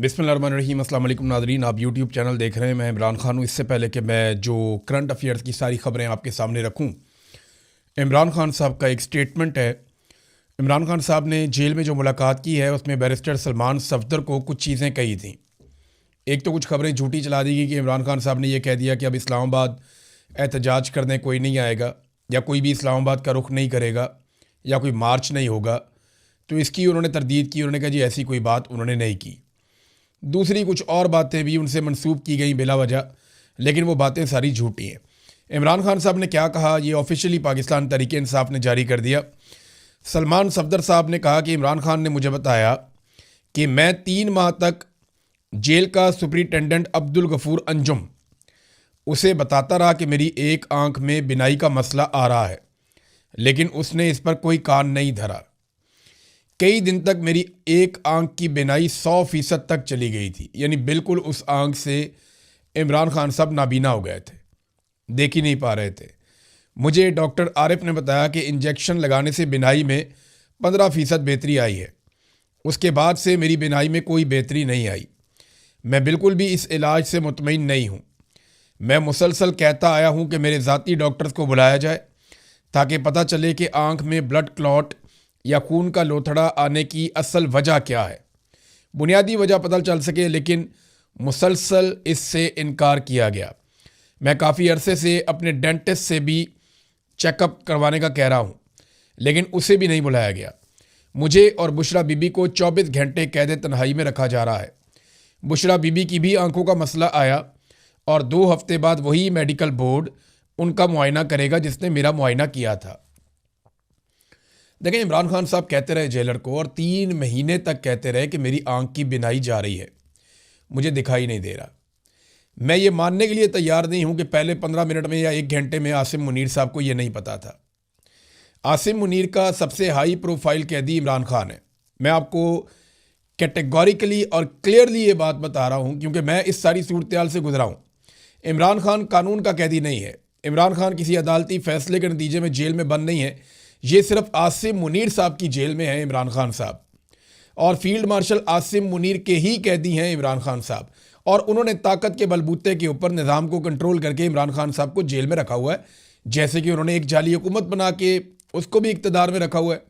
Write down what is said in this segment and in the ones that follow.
बिस्मिल्लाहिर्रहमानिर्रहीम। अस्सलाम वालेकुम नाज़रीन, आप यूट्यूब चैनल देख रहे हैं। मैं इमरान खान हूँ। इससे पहले कि मैं जो करंट अफेयर्स की सारी ख़बरें आपके सामने रखूँ, इमरान खान साहब का एक स्टेटमेंट है। इमरान खान साहब ने जेल में जो मुलाकात की है उसमें बैरिस्टर सलमान सफदर को कुछ चीज़ें कही थी। एक तो कुछ खबरें झूठी चला दी गई कि इमरान खान साहब ने यह कह दिया कि अब इस्लामाबाद एहतजाज करने कोई नहीं आएगा या कोई भी इस्लामाबाद का रुख नहीं करेगा या कोई मार्च नहीं होगा। तो इसकी उन्होंने तरदीद की। उन्होंने कहा जी ऐसी कोई बात उन्होंने नहीं की। दूसरी कुछ और बातें भी उनसे मंसूब की गई बिला वजह, लेकिन वो बातें सारी झूठी हैं। इमरान खान साहब ने क्या कहा, ये ऑफिशियली पाकिस्तान तहरीक इंसाफ ने जारी कर दिया। सलमान सफदर साहब ने कहा कि इमरान खान ने मुझे बताया कि मैं 3 माह तक जेल का सुपरिटेंडेंट अब्दुल गफूर अंजुम उसे बताता रहा कि मेरी एक आंख में बिनाई का मसला आ रहा है, लेकिन उसने इस पर कोई कान नहीं धरा। कई दिन तक मेरी एक आंख की बिनाई 100% तक चली गई थी, यानी बिल्कुल उस आंख से इमरान खान साहब नाबीना हो गए थे, देख ही नहीं पा रहे थे। मुझे डॉक्टर आरिफ ने बताया कि इंजेक्शन लगाने से बिनाई में 15% बेहतरी आई है। उसके बाद से मेरी बिनाई में कोई बेहतरी नहीं आई। मैं बिल्कुल भी इस इलाज से मुतमईन नहीं हूँ। मैं मुसलसल कहता आया हूँ कि मेरे ज़ाती डॉक्टर्स को बुलाया जाए ताकि पता चले कि आंख में ब्लड क्लॉट या खून का लोथड़ा आने की असल वजह क्या है, बुनियादी वजह पता चल सके, लेकिन मुसलसल इससे इनकार किया गया। मैं काफ़ी अरसे से अपने डेंटिस्ट से भी चेकअप करवाने का कह रहा हूँ, लेकिन उसे भी नहीं बुलाया गया। मुझे और बुशरा बीबी को 24 घंटे कैद तन्हाई में रखा जा रहा है। बुशरा बीबी की भी आंखों का मसला आया और 2 हफ्ते बाद वही मेडिकल बोर्ड उनका मुआयना करेगा जिसने मेरा मुआयना किया था। देखें, इमरान खान साहब कहते रहे जेलर को और 3 महीने तक कहते रहे कि मेरी आंख की बिनाई जा रही है, मुझे दिखाई नहीं दे रहा। मैं ये मानने के लिए तैयार नहीं हूं कि पहले 15 मिनट में या 1 घंटे में आसिम मुनीर साहब को ये नहीं पता था। आसिम मुनीर का सबसे हाई प्रोफाइल कैदी इमरान खान है। मैं आपको कैटेगोरिकली और क्लियरली ये बात बता रहा हूँ क्योंकि मैं इस सारी सूरत से गुजरा हूँ। इमरान खान कानून का कैदी नहीं है। इमरान खान किसी अदालती फैसले के नतीजे में जेल में बंद नहीं है। ये सिर्फ आसिम मुनीर साहब की जेल में है इमरान खान साहब, और फील्ड मार्शल आसिम मुनीर के ही कैदी हैं इमरान खान साहब, और उन्होंने ताकत के बलबूते के ऊपर निज़ाम को कंट्रोल करके इमरान खान साहब को जेल में रखा हुआ है, जैसे कि उन्होंने एक जाली हुकूमत बना के उसको भी इक़्तिदार में रखा हुआ है।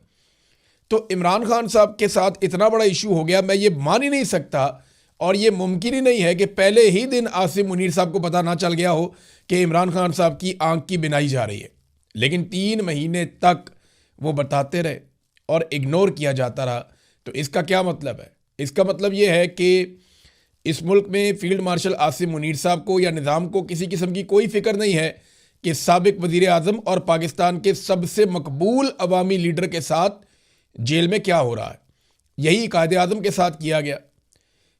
तो इमरान खान साहब के साथ इतना बड़ा इशू हो गया, मैं ये मान ही नहीं सकता, और ये मुमकिन ही नहीं है कि पहले ही दिन आसिम मुनीर साहब को पता ना चल गया हो कि इमरान खान साहब की आंख की बिनाई जा रही है। लेकिन 3 महीने तक वो बताते रहे और इग्नोर किया जाता रहा। तो इसका क्या मतलब है? इसका मतलब ये है कि इस मुल्क में फील्ड मार्शल आसिम मुनीर साहब को या निज़ाम को किसी किस्म की कोई फिक्र नहीं है कि साबिक वज़ीर आज़म और पाकिस्तान के सबसे मकबूल अवामी लीडर के साथ जेल में क्या हो रहा है। यही कायदे आज़म के साथ किया गया,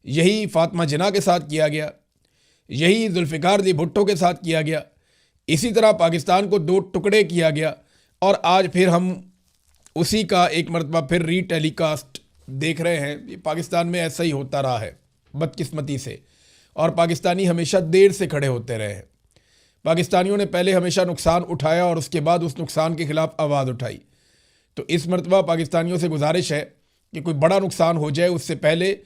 यही फातिमा जिन्ना के साथ किया गया, यही जुल्फ़िकार अली भुट्टो के साथ किया गया। इसी तरह पाकिस्तान को 2 टुकड़े किया गया, और आज फिर हम उसी का एक मरतबा फिर रीटेलीकास्ट देख रहे हैं। ये पाकिस्तान में ऐसा ही होता रहा है बदकिस्मती से, और पाकिस्तानी हमेशा देर से खड़े होते रहे हैं। पाकिस्तानियों ने पहले हमेशा नुकसान उठाया और उसके बाद उस नुकसान के ख़िलाफ़ आवाज़ उठाई। तो इस मरतबा पाकिस्तानियों से गुजारिश है कि कोई बड़ा नुकसान हो जाए उससे पहले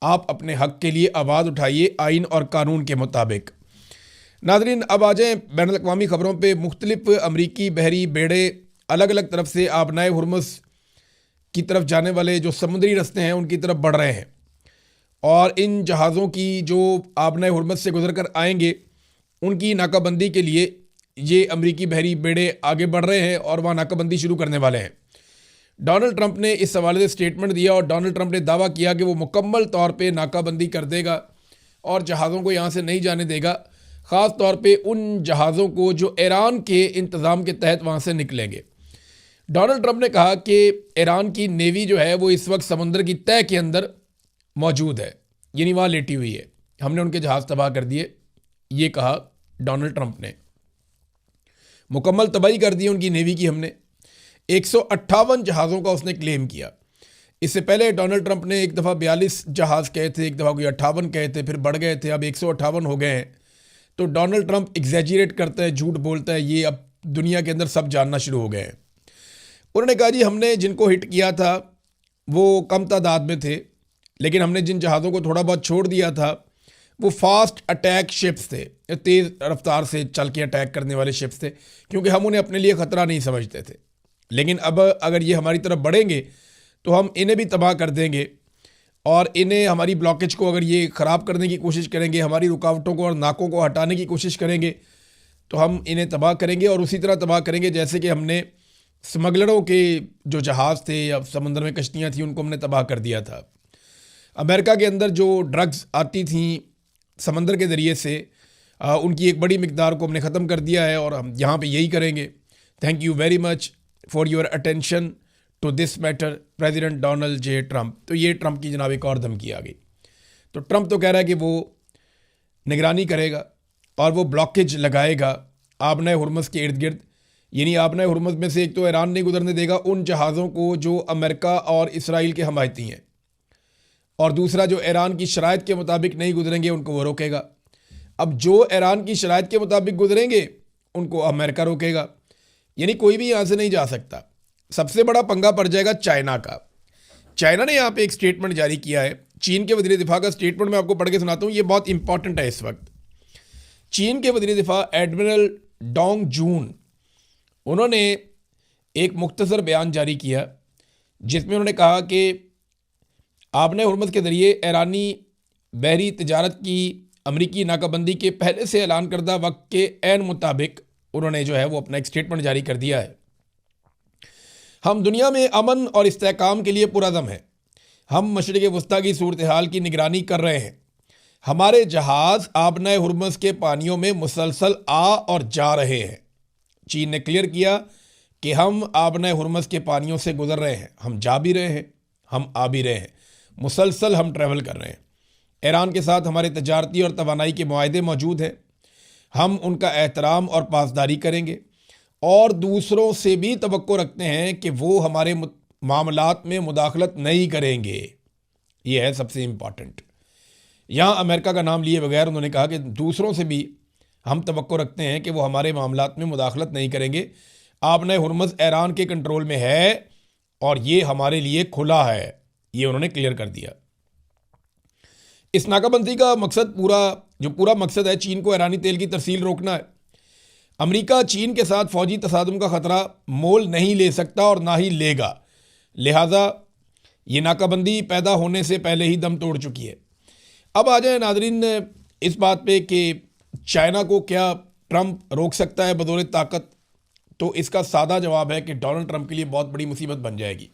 आप अपने हक़ के लिए आवाज़ उठाइए आइन और कानून के मुताबिक। नाज़रीन, अब आ जाएँ बैनुल अक़वामी ख़बरों पर। मुख्तलिफ अमरीकी बहरी बेड़े अलग अलग तरफ से आबनाए हुर्मुज़ की तरफ जाने वाले जो समुद्री रास्ते हैं उनकी तरफ बढ़ रहे हैं, और इन जहाज़ों की जो आबनाए हुर्मुज़ से गुजर कर आएंगे उनकी नाकाबंदी के लिए ये अमरीकी बहरी बेड़े आगे बढ़ रहे हैं और वहाँ नाकाबंदी शुरू करने वाले हैं। डोनाल्ड ट्रंप ने इस हवाले से स्टेटमेंट दिया और डोनाल्ड ट्रंप ने दावा किया कि वो मुकम्मल तौर पे नाकाबंदी कर देगा और जहाज़ों को यहाँ से नहीं जाने देगा, ख़ास तौर पे उन जहाज़ों को जो ईरान के इंतज़ाम के तहत वहाँ से निकलेंगे। डोनाल्ड ट्रंप ने कहा कि ईरान की नेवी जो है वो इस वक्त समुद्र की तह के अंदर मौजूद है, यानी वहाँ लेटी हुई है, हमने उनके जहाज़ तबाह कर दिए, ये कहा डोनाल्ड ट्रंप ने। मुकम्मल तबाही कर दी उनकी नेवी की हमने। 158 जहाज़ों का उसने क्लेम किया। इससे पहले डोनाल्ड ट्रंप ने एक दफ़ा 42 जहाज़ कहे थे, एक दफ़ा कोई 58 कहे थे, फिर बढ़ गए थे, अब 158 हो गए हैं। तो डोनाल्ड ट्रंप एग्जैजरेट करता है, झूठ बोलता है, ये अब दुनिया के अंदर सब जानना शुरू हो गए हैं। उन्होंने कहा जी हमने जिनको हिट किया था वो कम तादाद में थे, लेकिन हमने जिन जहाज़ों को थोड़ा बहुत छोड़ दिया था वो फास्ट अटैक शिप्स थे, तेज़ रफ्तार से चल के अटैक करने वाले शिप्स थे, क्योंकि हम उन्हें अपने लिए ख़तरा नहीं समझते थे। लेकिन अब अगर ये हमारी तरफ बढ़ेंगे तो हम इन्हें भी तबाह कर देंगे, और इन्हें, हमारी ब्लॉकेज को अगर ये ख़राब करने की कोशिश करेंगे, हमारी रुकावटों को और नाकों को हटाने की कोशिश करेंगे, तो हम इन्हें तबाह करेंगे। और उसी तरह तबाह करेंगे जैसे कि हमने स्मगलरों के जो जहाज़ थे या समंदर में कश्तियाँ थीं उनको हमने तबाह कर दिया था। अमेरिका के अंदर जो ड्रग्स आती थीं समंदर के ज़रिए से, उनकी एक बड़ी मिकदार को हमने ख़त्म कर दिया है, और हम यहाँ पे यही करेंगे। Thank you very much for your attention to this matter, president Donald J Trump. तो ये ट्रंप की जनाब एक और धमकी आ गई। तो ट्रंप तो कह रहा है कि वो निगरानी करेगा और वो ब्लॉकेज लगाएगा आबना हुर्मुज़ के इर्द गिर्द, यानी आबना हुर्मुज़ में से एक तो ईरान नहीं गुजरने देगा उन जहाज़ों को जो अमेरिका और इसराइल के हमायती हैं, और दूसरा जो ईरान की शराइत के मुताबिक नहीं गुजरेंगे उनको वो रोकेगा। अब जो ईरान की शराइत के मुताबिक गुजरेंगे उनको अमेरिका रोकेगा, यानी कोई भी यहाँ से नहीं जा सकता। सबसे बड़ा पंगा पड़ जाएगा चाइना का। चाइना ने यहाँ पे एक स्टेटमेंट जारी किया है। चीन के वज़ीर दिफा का स्टेटमेंट मैं आपको पढ़ के सुनाता हूँ, ये बहुत इंपॉर्टेंट है इस वक्त। चीन के वज़ीर दिफा एडमिरल डोंग जून, उन्होंने एक मुख्तसर बयान जारी किया जिसमें उन्होंने कहा कि आबना हुर्मुज़ के ज़रिए ईरानी बहरी तजारत की अमरीकी नाकाबंदी के पहले से ऐलान करदा वक्त के ऐन मुताबिक उन्होंने जो है वो अपना एक स्टेटमेंट जारी कर दिया है। हम दुनिया में अमन और इस्तेहकाम के लिए पुरअज़म हैं। हम मशरिक़ वस्ता की सूरत हाल की निगरानी कर रहे हैं। हमारे जहाज़ आबना हुर्मुज़ के पानियों में मुसलसल आ और जा रहे हैं। चीन ने क्लियर किया कि हम आबना हुर्मुज़ के पानियों से गुजर रहे हैं, हम जा भी रहे हैं, हम आ भी रहे हैं, मुसलसल हम ट्रैवल कर रहे हैं। ईरान के साथ हमारे तजारती और तवानाई के मुआहदे मौजूद हैं। हम उनका एहतराम और पासदारी करेंगे और दूसरों से भी तवक्को रखते हैं कि वो हमारे मामलात में मुदाखलत नहीं करेंगे। ये है सबसे इम्पॉर्टेंट। यहाँ अमेरिका का नाम लिए बगैर उन्होंने कहा कि दूसरों से भी हम तवक्को रखते हैं कि वो हमारे मामलात में मुदाखलत नहीं करेंगे। आबना हुर्मुज़ ईरान के कंट्रोल में है और ये हमारे लिए खुला है, ये उन्होंने क्लियर कर दिया। इस नाकाबंदी का मकसद पूरा मकसद है चीन को ईरानी तेल की तरसील रोकना है। अमेरिका चीन के साथ फ़ौजी तसादुम का ख़तरा मोल नहीं ले सकता और ना ही लेगा, लिहाजा ये नाकाबंदी पैदा होने से पहले ही दम तोड़ चुकी है। अब आ जाए नाज़रीन इस बात पे कि चाइना को क्या ट्रंप रोक सकता है बदौलत ताकत। तो इसका सादा जवाब है कि डोनाल्ड ट्रंप के लिए बहुत बड़ी मुसीबत बन जाएगी।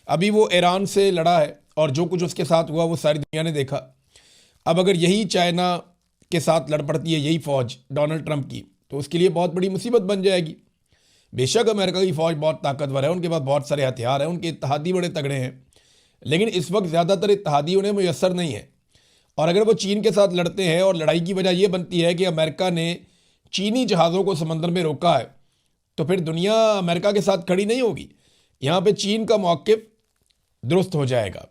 अभी वो ईरान से लड़ा है और जो कुछ उसके साथ हुआ वो सारी दुनिया ने देखा। अब अगर यही चाइना के साथ लड़ पड़ती है यही फ़ौज डोनाल्ड ट्रंप की, तो उसके लिए बहुत बड़ी मुसीबत बन जाएगी। बेशक अमेरिका की फ़ौज बहुत ताकतवर है, उनके पास बहुत सारे हथियार हैं, उनके इत्तेहादी बड़े तगड़े हैं, लेकिन इस वक्त ज़्यादातर इत्तेहादी उन्हें मुयस्सर नहीं है। और अगर वो चीन के साथ लड़ते हैं और लड़ाई की वजह यह बनती है कि अमेरिका ने चीनी जहाज़ों को समंदर में रोका है, तो फिर दुनिया अमेरिका के साथ खड़ी नहीं होगी। यहाँ पे चीन का मौक़िफ़ दुरुस्त हो जाएगा।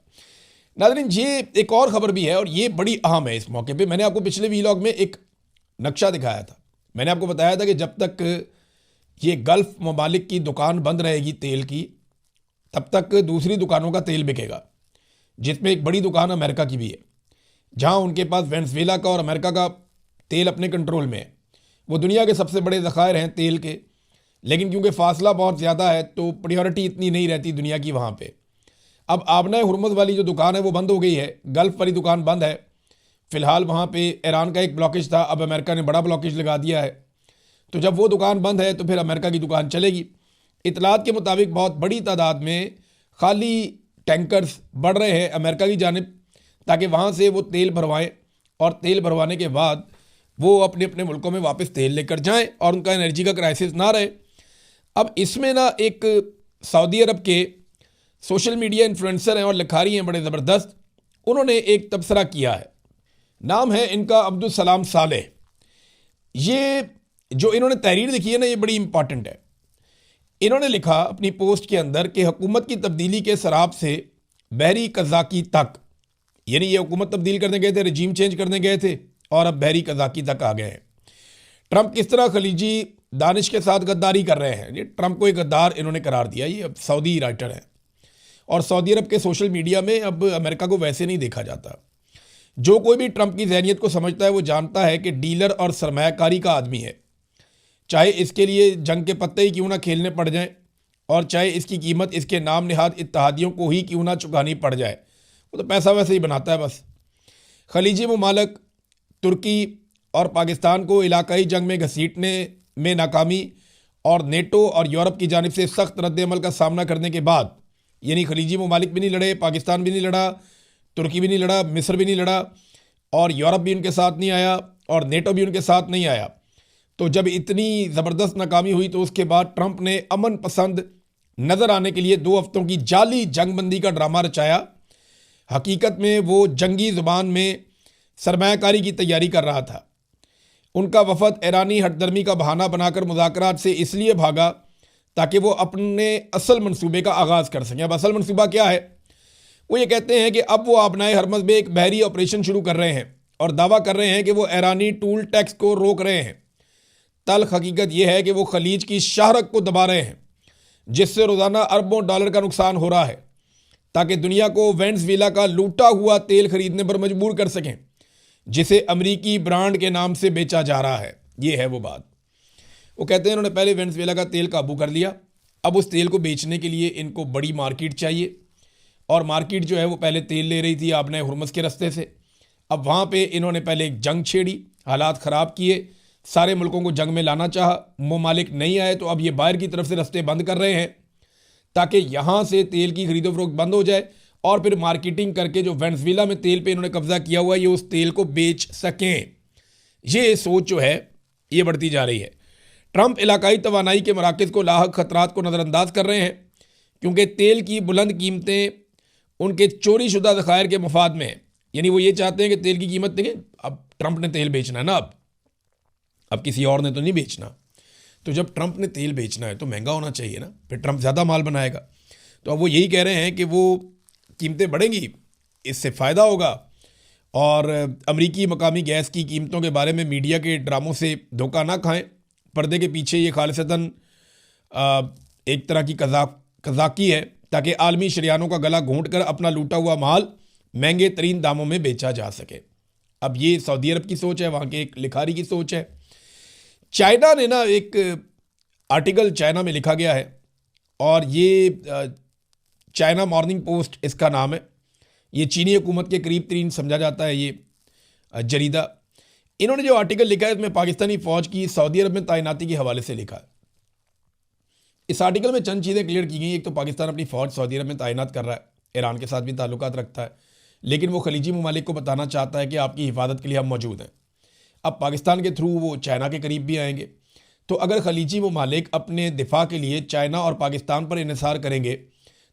नाज़रीन ये एक और ख़बर भी है और ये बड़ी अहम है। इस मौके पे मैंने आपको पिछले वीलॉग में एक नक्शा दिखाया था। मैंने आपको बताया था कि जब तक ये गल्फ़ ममालिक की दुकान बंद रहेगी तेल की, तब तक दूसरी दुकानों का तेल बिकेगा, जिसमें एक बड़ी दुकान अमेरिका की भी है, जहाँ उनके पास वेनेज़ुएला का और अमेरिका का तेल अपने कंट्रोल में है। वो दुनिया के सबसे बड़े ज़खायर हैं तेल के, लेकिन क्योंकि फ़ासला बहुत ज़्यादा है तो प्रायोरिटी इतनी नहीं रहती दुनिया की वहाँ पर। अब आबना हुर्मुज़ वाली जो दुकान है वो बंद हो गई है, गल्फ़ वाली दुकान बंद है। फ़िलहाल वहाँ पे ईरान का एक ब्लॉकेज था, अब अमेरिका ने बड़ा ब्लॉकेज लगा दिया है। तो जब वो दुकान बंद है तो फिर अमेरिका की दुकान चलेगी। इतलात के मुताबिक बहुत बड़ी तादाद में खाली टैंकर्स बढ़ रहे हैं अमेरिका की जानिब, ताकि वहाँ से वो तेल भरवाएँ और तेल भरवाने के बाद वो अपने अपने मुल्कों में वापस तेल लेकर जाएँ और उनका एनर्जी का क्राइसिस ना रहे। अब इसमें ना एक सऊदी अरब के सोशल मीडिया इन्फ्लुएंसर हैं और लिखारी हैं बड़े ज़बरदस्त, उन्होंने एक तबसरा किया है। नाम है इनका अब्दुल सलाम सालेह। ये जो इन्होंने तहरीर लिखी है ना, ये बड़ी इंपॉर्टेंट है। इन्होंने लिखा अपनी पोस्ट के अंदर कि हुकूमत की तब्दीली के सराब से बहरी कज़ाकी तक, यानी ये हुकूमत तब्दील करने गए थे, रजीम चेंज करने गए थे और अब बहरी कज़ाकी तक आ गए हैं। ट्रंप किस तरह खलीजी दानिश के साथ गद्दारी कर रहे हैं। ये ट्रंप को एक गद्दार इन्होंने करार दिया। ये अब सऊदी राइटर हैं और सऊदी अरब के सोशल मीडिया में अब अमेरिका को वैसे नहीं देखा जाता। जो कोई भी ट्रंप की ज़हनियत को समझता है वो जानता है कि डीलर और सरमायाकारी का आदमी है, चाहे इसके लिए जंग के पत्ते ही क्यों ना खेलने पड़ जाएं और चाहे इसकी कीमत इसके नाम निहाद इत्तेहादियों को ही क्यों ना चुकानी पड़ जाए, वो तो पैसा वैसे ही बनाता है बस। खलीजी ममालिक तुर्की और पाकिस्तान को इलाकाई जंग में घसीटने में नाकामी और नेटो और यूरोप की जानिब से सख्त रद्द-ए-अमल का सामना करने के बाद, यानी खलीजी ममालिक भी नहीं लड़े, पाकिस्तान भी नहीं लड़ा, तुर्की भी नहीं लड़ा, मिस्र भी नहीं लड़ा और यूरोप भी उनके साथ नहीं आया और नेटो भी उनके साथ नहीं आया, तो जब इतनी ज़बरदस्त नाकामी हुई तो उसके बाद ट्रंप ने अमन पसंद नज़र आने के लिए 2 हफ्तों की जाली जंगबंदी का ड्रामा रचाया। हकीकत में वो जंगी ज़ुबान में सरमायाकारी की तैयारी कर रहा था। उनका वफद ईरानी हटदर्मी का बहाना बनाकर मुज़ाकरात से इसलिए भागा ताकि वो अपने असल मंसूबे का आगाज़ कर सकें। अब असल मंसूबा क्या है? वो ये कहते हैं कि अब वो आबनाए हरमज़ में एक बहरी ऑपरेशन शुरू कर रहे हैं और दावा कर रहे हैं कि वो ईरानी टूल टैक्स को रोक रहे हैं। तल्ख हकीकत यह है कि वो खलीज की शाहरग को दबा रहे हैं, जिससे रोज़ाना अरबों डॉलर का नुकसान हो रहा है, ताकि दुनिया को वेनेज़ुएला का लूटा हुआ तेल खरीदने पर मजबूर कर सकें, जिसे अमरीकी ब्रांड के नाम से बेचा जा रहा है। ये है वो बात। वो कहते हैं उन्होंने पहले वेनेज़ुएला का तेल काबू कर लिया, अब उस तेल को बेचने के लिए इनको बड़ी मार्केट चाहिए और मार्केट जो है वो पहले तेल ले रही थी आपने हुरमुज़ के रास्ते से। अब वहाँ पे इन्होंने पहले एक जंग छेड़ी, हालात ख़राब किए, सारे मुल्कों को जंग में लाना चाहा, ममालिक नहीं आए तो अब ये बाहर की तरफ से रास्ते बंद कर रहे हैं ताकि यहाँ से तेल की खरीदो फरोख्त बंद हो जाए और फिर मार्केटिंग करके जो वेनेज़ुएला में तेल पे इन्होंने कब्जा किया हुआ है ये उस तेल को बेच सकें। ये सोच जो है ये बढ़ती जा रही है। ट्रंप इलाकाई तवानाई के मराकज़ को लाहक ख़तरात को नज़रअंदाज कर रहे हैं क्योंकि तेल की बुलंद कीमतें उनके चोरी शुदा ज़खायर के मफाद में है। यानी वो ये चाहते हैं कि तेल की कीमत देखें, अब ट्रंप ने तेल बेचना है ना, अब किसी और ने तो नहीं बेचना, तो जब ट्रंप ने तेल बेचना है तो महंगा होना चाहिए ना, फिर ट्रंप ज़्यादा माल बनाएगा। तो अब वो यही कह रहे हैं कि वो कीमतें बढ़ेंगी, इससे फ़ायदा होगा और अमरीकी मकामी गैस की कीमतों के बारे में मीडिया के ड्रामों से धोखा ना खाएं। पर्दे के पीछे ये खालिसतन एक तरह की कज़ाकी है ताकि आलमी शरियानों का गला घोंट कर अपना लूटा हुआ माल महंगे तरीन दामों में बेचा जा सके। अब ये सऊदी अरब की सोच है, वहाँ के एक लिखारी की सोच है। चाइना ने ना एक आर्टिकल चाइना में लिखा गया है और ये चाइना मॉर्निंग पोस्ट इसका नाम है। ये चीनी हुकूमत के करीब तरीन समझा जाता है ये जरीदा। इन्होंने जो आर्टिकल लिखा है इसमें पाकिस्तानी फ़ौज की सऊदी अरब में तैनाती के हवाले से लिखा है। इस आर्टिकल में चंद चीज़ें क्लियर की गई। एक तो पाकिस्तान अपनी फ़ौज सऊदी अरब में तैनात कर रहा है, ईरान के साथ भी ताल्लुकात रखता है, लेकिन वो खलीजी ममालिक को बताना चाहता है कि आपकी हिफाजत के लिए हम मौजूद हैं। अब पाकिस्तान के थ्रू वो चाइना के करीब भी आएंगे, तो अगर खलीजी ममालिक अपने दिफा के लिए चाइना और पाकिस्तान पर इन्हिसार करेंगे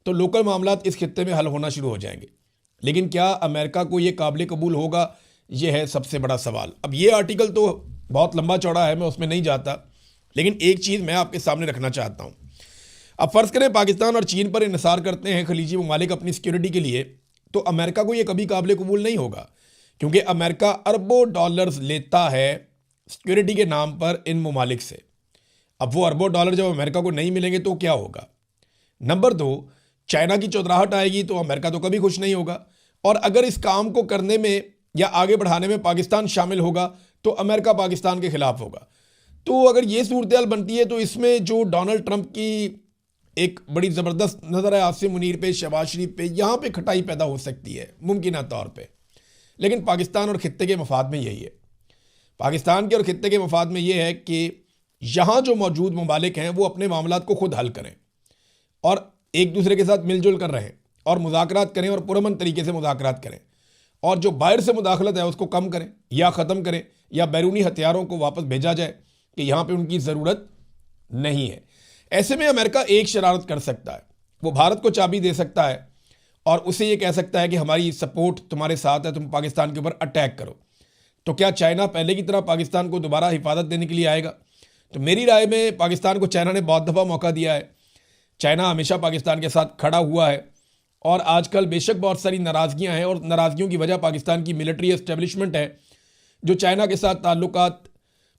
तो लोकल मामलात इस खित्ते में हल होना शुरू हो जाएंगे। लेकिन क्या अमेरिका को ये काबिल कबूल होगा, ये है सबसे बड़ा सवाल। अब ये आर्टिकल तो बहुत लंबा चौड़ा है, मैं उसमें नहीं जाता, लेकिन एक चीज़ मैं आपके सामने रखना चाहता हूँ। अब फ़र्ज़ करें पाकिस्तान और चीन पर इन्हिसार करते हैं खलीजी ममालिक अपनी सिक्योरिटी के लिए, तो अमेरिका को ये कभी काबिल कबूल नहीं होगा, क्योंकि अमेरिका अरबों डॉलर्स लेता है सिक्योरिटी के नाम पर इन ममालिक से। अब वो अरबों डॉलर जब अमेरिका को नहीं मिलेंगे तो क्या होगा? नंबर 2, चाइना की चौधराहट आएगी तो अमेरिका तो कभी खुश नहीं होगा, और अगर इस काम को करने में या आगे बढ़ाने में पाकिस्तान शामिल होगा तो अमेरिका पाकिस्तान के खिलाफ होगा। तो अगर ये सूरत हाल बनती है तो इसमें जो डोनाल्ड ट्रंप की एक बड़ी ज़बरदस्त नज़र है आसिम मुनीर पे, शहबाज शरीफ पे, यहाँ पे खटाई पैदा हो सकती है मुमकिन तौर पे। लेकिन पाकिस्तान और खित्ते के मफाद में यही है, पाकिस्तान के और खित्ते के मफाद में ये है कि यहाँ जो मौजूद ममालिक हैं वो अपने मामलात को खुद हल करें और एक दूसरे के साथ मिलजुल कर रहें और मुज़ाकरात करें और पुरअमन तरीके से मुज़ाकरात करें, और जो बाहर से मुदाखलत है उसको कम करें या ख़त्म करें या बैरूनी हथियारों को वापस भेजा जाए कि यहाँ पे उनकी ज़रूरत नहीं है। ऐसे में अमेरिका एक शरारत कर सकता है, वो भारत को चाबी दे सकता है और उसे ये कह सकता है कि हमारी सपोर्ट तुम्हारे साथ है, तुम पाकिस्तान के ऊपर अटैक करो। तो क्या चाइना पहले की तरह पाकिस्तान को दोबारा हिफाजत देने के लिए आएगा? तो मेरी राय में पाकिस्तान को चाइना ने बहुत दफ़ा मौका दिया है। चाइना हमेशा पाकिस्तान के साथ खड़ा हुआ है और आजकल बेशक बहुत सारी नाराज़गियाँ हैं और नाराज़गियों की वजह पाकिस्तान की मिलिट्री एस्टेब्लिशमेंट है जो चाइना के साथ ताल्लुकात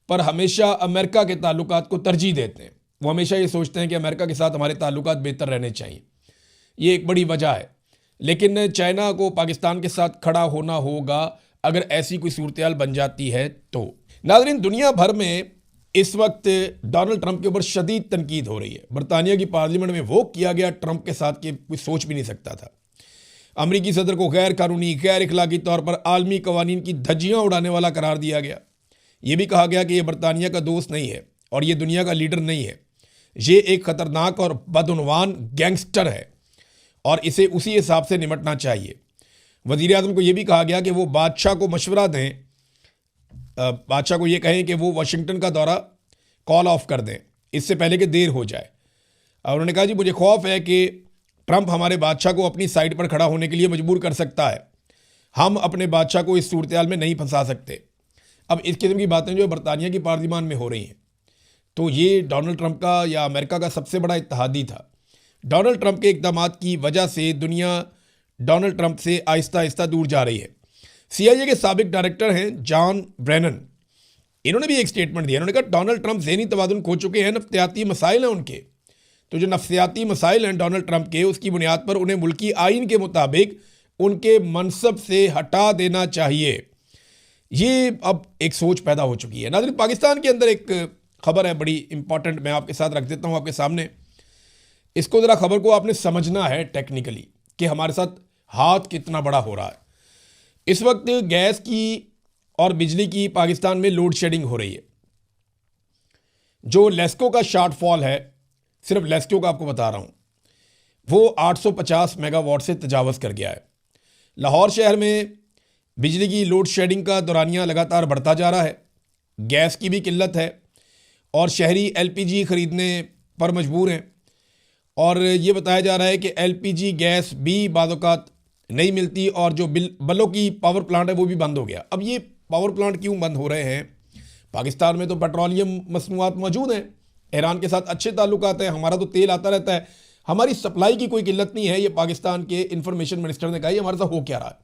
पर हमेशा अमेरिका के ताल्लुकात को तरजीह देते हैं। वो हमेशा ये सोचते हैं कि अमेरिका के साथ हमारे ताल्लुकात बेहतर रहने चाहिए। ये एक बड़ी वजह है। लेकिन चाइना को पाकिस्तान के साथ खड़ा होना होगा अगर ऐसी कोई सूरत बन जाती है तो। नाज़रीन, दुनिया भर में इस वक्त डोनाल्ड ट्रंप के ऊपर शदीद तनकीद हो रही है। बरतानिया की पार्लियामेंट में वो किया गया ट्रंप के साथ कि कोई सोच भी नहीं सकता था। अमरीकी सदर को गैर कानूनी, गैर इखलाकी तौर पर आलमी कवानीन की धज्जियां उड़ाने वाला करार दिया गया। ये भी कहा गया कि यह बरतानिया का दोस्त नहीं है और ये दुनिया का लीडर नहीं है। ये एक खतरनाक और बदउनवान गैंगस्टर है और इसे उसी हिसाब से निपटना चाहिए। वज़ीर आज़म को यह भी कहा गया कि वो बादशाह को मशवरा दें, बादशाह को ये कहें कि वो वाशिंगटन का दौरा कॉल ऑफ कर दें इससे पहले कि देर हो जाए। और उन्होंने कहा जी मुझे खौफ है कि ट्रंप हमारे बादशाह को अपनी साइड पर खड़ा होने के लिए मजबूर कर सकता है। हम अपने बादशाह को इस सूरत में नहीं फंसा सकते। अब इस किस्म की बातें जो बरतानिया की पार्लियामान में हो रही हैं, तो ये डोनाल्ड ट्रंप का या अमेरिका का सबसे बड़ा इत्तेहादी था। डोनाल्ड ट्रंप के इक़दाम की वजह से दुनिया डोनाल्ड ट्रंप से आहिस्ता आहिस्ता दूर जा रही है। CIA के साबिक डायरेक्टर हैं जॉन ब्रेनन, इन्होंने भी एक स्टेटमेंट दिया। इन्होंने कहा डोनाल्ड ट्रंप ज़हनी तवाज़ुन खो चुके हैं, नफ्सियाती मसाइल हैं उनके। तो जो नफ्सियाती मसाइल हैं डोनाल्ड ट्रंप के, उसकी बुनियाद पर उन्हें मुल्की आइन के मुताबिक उनके मनसब से हटा देना चाहिए। ये अब एक सोच पैदा हो चुकी है। नाज़रीन, पाकिस्तान के अंदर एक खबर है बड़ी इंपॉर्टेंट, मैं आपके साथ रख देता हूँ आपके सामने। इसको ज़रा खबर को आपने समझना है टेक्निकली कि हमारे साथ हाथ कितना बड़ा हो रहा है। इस वक्त गैस की और बिजली की पाकिस्तान में लोड शेडिंग हो रही है। जो लेस्को का शॉर्टफॉल है, सिर्फ लेस्को का आपको बता रहा हूँ, वो 850 मेगावाट से तजावज़ कर गया है। लाहौर शहर में बिजली की लोड शेडिंग का दौरानिया लगातार बढ़ता जा रहा है। गैस की भी किल्लत है और शहरी LPG ख़रीदने पर मजबूर हैं। और ये बताया जा रहा है कि LPG गैस भी बाज़-औक़ात नहीं मिलती और जो बल्लों की पावर प्लांट है वो भी बंद हो गया। अब ये पावर प्लांट क्यों बंद हो रहे हैं? पाकिस्तान में तो पेट्रोलियम मसनूआत मौजूद हैं, ईरान के साथ अच्छे ताल्लुकात हैं, हमारा तो तेल आता रहता है, हमारी सप्लाई की कोई किल्लत नहीं है। ये पाकिस्तान के इंफॉर्मेशन मिनिस्टर ने कहा। हमारे साथ हो क्या रहा है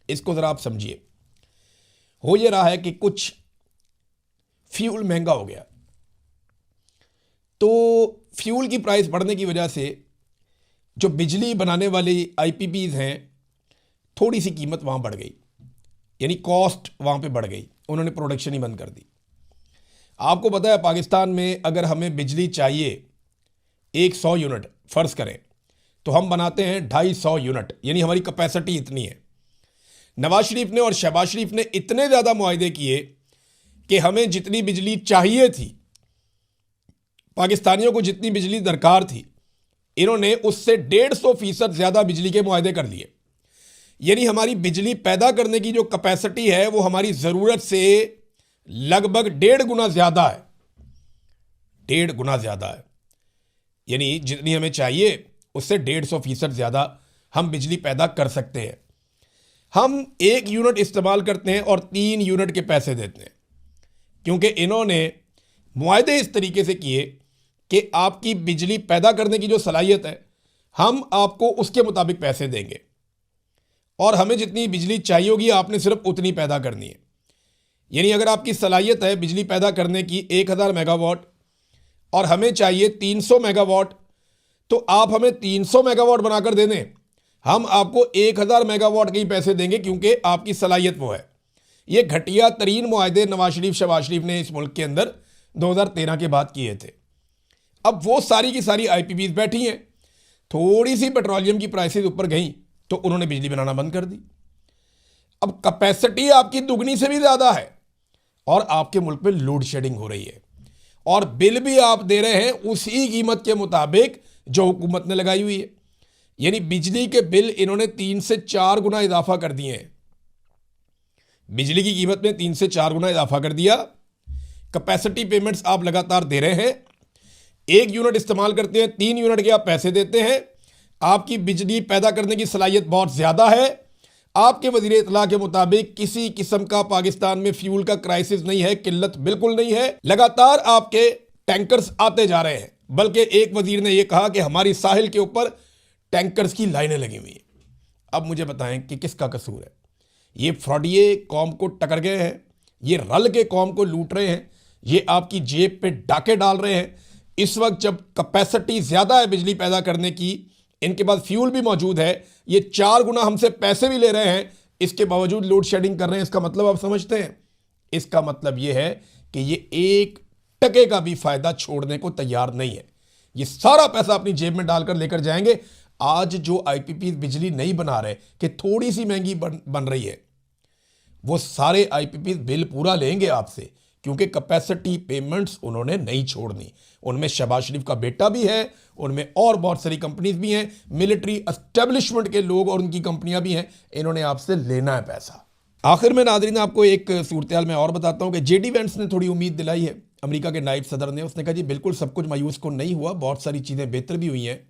इसको ज़रा आप समझिए। हो ये रहा है कि कुछ फ्यूल महंगा हो गया, तो फ्यूल की प्राइस बढ़ने की वजह से जो बिजली बनाने वाली IPPs हैं, थोड़ी सी कीमत वहाँ बढ़ गई, यानी कॉस्ट वहाँ पे बढ़ गई, उन्होंने प्रोडक्शन ही बंद कर दी। आपको पता है पाकिस्तान में अगर हमें बिजली चाहिए 100 यूनिट फ़र्ज़ करें, तो हम बनाते हैं 250 यूनिट, यानी हमारी कैपेसिटी इतनी है। नवाज शरीफ ने और शहबाज शरीफ ने इतने ज़्यादा मुआहदे किए कि हमें जितनी बिजली चाहिए थी, पाकिस्तानियों को जितनी बिजली दरकार थी, इन्होंने उससे 150% ज़्यादा बिजली के मुआहदे कर लिए। यानी हमारी बिजली पैदा करने की जो कैपेसिटी है वो हमारी ज़रूरत से लगभग 1.5 गुना ज़्यादा है। 1.5 गुना ज़्यादा है, यानी जितनी हमें चाहिए उससे 150% ज़्यादा हम बिजली पैदा कर सकते हैं। हम 1 यूनिट इस्तेमाल करते हैं और 3 यूनिट के पैसे देते हैं, क्योंकि इन्होंने मुआहदे इस तरीके से किए कि आपकी बिजली पैदा करने की जो सलाहियत है हम आपको उसके मुताबिक पैसे देंगे और हमें जितनी बिजली चाहिए होगी आपने सिर्फ उतनी पैदा करनी है। यानी अगर आपकी सलाहियत है बिजली पैदा करने की 1000 मेगावाट और हमें चाहिए 300 मेगावाट, तो आप हमें 300 मेगावाट बनाकर दे दें, हम आपको 1000 मेगावाट के ही पैसे देंगे, क्योंकि आपकी सलाहियत वो है। ये घटिया तरीन मुआहदे नवाज शरीफ शहबाज शरीफ ने इस मुल्क के अंदर 2013 के बाद किए थे। अब वो सारी की सारी IPPs बैठी हैं, थोड़ी सी पेट्रोलियम की प्राइसेस ऊपर गई तो उन्होंने बिजली बनाना बंद कर दी। अब कैपेसिटी आपकी दुगनी से भी ज़्यादा है और आपके मुल्क में लोड शेडिंग हो रही है और बिल भी आप दे रहे हैं उसी कीमत के मुताबिक जो हुकूमत ने लगाई हुई है। यानी बिजली के बिल इन्होंने 3 से 4 गुना इजाफा कर दिए हैं। बिजली की कीमत में 3 से 4 गुना इजाफा कर दिया। कैपेसिटी पेमेंट्स आप लगातार दे रहे हैं, 1 यूनिट इस्तेमाल करते हैं, 3 यूनिट के आप पैसे देते हैं। आपकी बिजली पैदा करने की सलाहियत बहुत ज़्यादा है। आपके वज़ीर इत्तला के मुताबिक किसी किस्म का पाकिस्तान में फ्यूल का क्राइसिस नहीं है, किल्लत बिल्कुल नहीं है। लगातार आपके टैंकर्स आते जा रहे हैं, बल्कि एक वज़ीर ने यह कहा कि हमारी साहिल के ऊपर टैंकर्स की लाइनें लगी हुई हैं। अब मुझे बताएं कि किसका कसूर है? ये फ्रॉडिये कौम को टकर गए हैं, ये रल के कौम को लूट रहे हैं, ये आपकी जेब पे डाके डाल रहे हैं। इस वक्त जब कैपेसिटी ज़्यादा है बिजली पैदा करने की इनके पास फ्यूल भी मौजूद है, ये 4 गुना हमसे पैसे भी ले रहे हैं, इसके बावजूद लोड शेडिंग कर रहे हैं। इसका मतलब आप समझते हैं? इसका मतलब ये है कि ये 1 टके का भी फायदा छोड़ने को तैयार नहीं है। ये सारा पैसा अपनी जेब में डालकर लेकर जाएंगे। आज जो आईपीपी बिजली नहीं बना रहे कि थोड़ी सी महंगी बन रही है, वो सारे आईपीपी बिल पूरा लेंगे आपसे, क्योंकि कैपेसिटी पेमेंट्स उन्होंने नहीं छोड़नी। उनमें शहबाज शरीफ का बेटा भी है, उनमें और बहुत सारी कंपनीज भी हैं, मिलिट्री एस्टेब्लिशमेंट के लोग और उनकी कंपनियां भी हैं। इन्होंने आपसे लेना है पैसा। आखिर में नाज़रीन आपको एक सूरत मैं और बताता हूं कि जेडी वेंस ने थोड़ी उम्मीद दिलाई है अमेरिका के नायब सदर ने। उसने कहा जी बिल्कुल सब कुछ मायूस को नहीं हुआ, बहुत सारी चीज़ें बेहतर भी हुई हैं,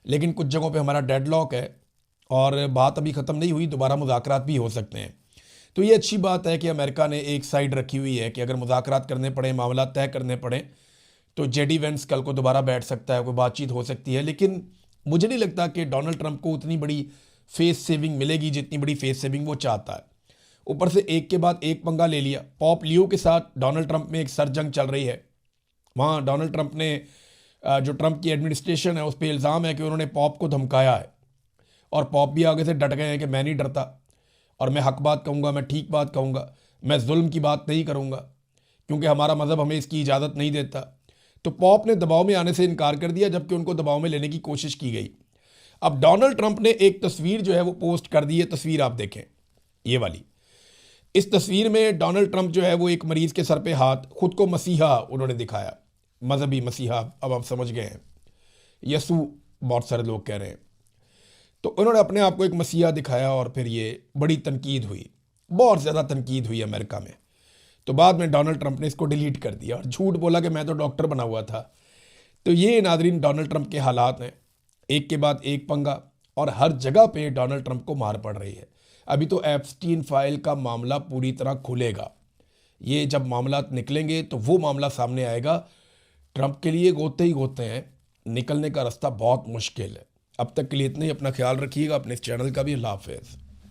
लेकिन कुछ जगहों पे हमारा डेडलॉक है और बात अभी ख़त्म नहीं हुई, दोबारा मुज़ाकरात भी हो सकते हैं। तो ये अच्छी बात है कि अमेरिका ने एक साइड रखी हुई है कि अगर मुज़ाकरात करने पड़े, मामला तय करने पड़े, तो जेडी वेंस कल को दोबारा बैठ सकता है, कोई बातचीत हो सकती है। लेकिन मुझे नहीं लगता कि डोनाल्ड ट्रंप को उतनी बड़ी फेस सेविंग मिलेगी जितनी बड़ी फेस सेविंग वो चाहता है। ऊपर से एक के बाद एक पंगा ले लिया। पॉप लियो के साथ डोनाल्ड ट्रंप में एक सरजंग चल रही है। वहाँ डोनाल्ड ट्रंप ने जो ट्रंप की एडमिनिस्ट्रेशन है उस पर इल्ज़ाम है कि उन्होंने पॉप को धमकाया है, और पॉप भी आगे से डट गए हैं कि मैं नहीं डरता और मैं हक बात कहूँगा, मैं ठीक बात कहूँगा, मैं जुल्म की बात नहीं करूँगा, क्योंकि हमारा मज़हब हमें इसकी इजाज़त नहीं देता। तो पॉप ने दबाव में आने से इनकार कर दिया, जबकि उनको दबाव में लेने की कोशिश की गई। अब डोनाल्ड ट्रंप ने एक तस्वीर जो है वो पोस्ट कर दी है। तस्वीर आप देखें, ये वाली। इस तस्वीर में डोनाल्ड ट्रंप जो है वो एक मरीज़ के सर पे हाथ, खुद को मसीहा उन्होंने दिखाया, मजहबी मसीहा। अब आप समझ गए हैं, यसू बहुत सारे लोग कह रहे हैं। तो उन्होंने अपने आप को एक मसीहा दिखाया और फिर ये बड़ी तनकीद हुई, बहुत ज़्यादा तनकीद हुई अमेरिका में। तो बाद में डोनाल्ड ट्रंप ने इसको डिलीट कर दिया और झूठ बोला कि मैं तो डॉक्टर बना हुआ था। तो ये नाज़रीन डोनाल्ड ट्रंप के हालात हैं, एक के बाद एक पंगा, और हर जगह पे डोनाल्ड ट्रंप को मार पड़ रही है। अभी तो एप्स्टीन फाइल का मामला पूरी तरह खुलेगा। ये जब मामला निकलेंगे तो वो मामला सामने आएगा। ट्रंप के लिए गोते ही गोते हैं, निकलने का रास्ता बहुत मुश्किल है। अब तक के लिए इतना ही। अपना ख्याल रखिएगा, अपने इस चैनल का भी। अल्लाह हाफ़िज़।